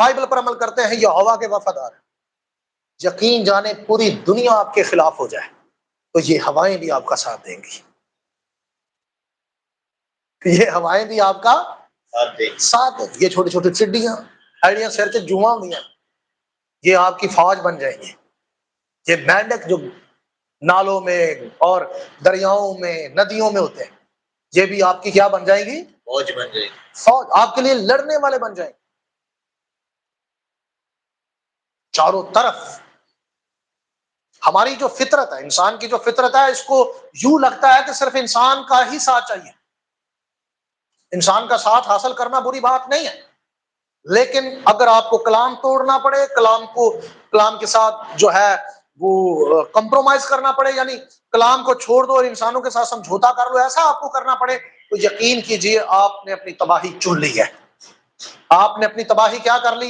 Bible پر عمل کرتے ہیں یا ہوا کے وفادار ہیں، یقین جانے پوری دنیا آپ کے خلاف ہو جائے تو یہ ہوائیں بھی آپ کا ساتھ دیں گی، یہ ہوائیں بھی آپ کا ساتھ دیں گی۔ یہ چھوٹی چھوٹی چڑیاں ہڑیاں سر سے جواں ہوئی ہیں، یہ آپ کی فوج بن جائیں گے۔ یہ مینڈک جو نالوں میں اور دریاؤں میں ندیوں میں ہوتے ہیں، یہ بھی آپ کی کیا بن جائیں گی؟ فوج بن جائے گی، فوج آپ کے لیے لڑنے والے بن جائیں گے۔ چاروں طرف ہماری جو فطرت ہے، انسان کی جو فطرت ہے، اس کو یوں لگتا ہے کہ صرف انسان کا ہی ساتھ چاہیے۔ انسان کا ساتھ حاصل کرنا بری بات نہیں ہے، لیکن اگر آپ کو کلام توڑنا پڑے، کلام کے ساتھ جو ہے وہ کمپرومائز کرنا پڑے، یعنی کلام کو چھوڑ دو اور انسانوں کے ساتھ سمجھوتا کر لو، ایسا آپ کو کرنا پڑے، تو یقین کیجئے آپ نے اپنی تباہی چن لی ہے۔ آپ نے اپنی تباہی کیا کر لی ہے؟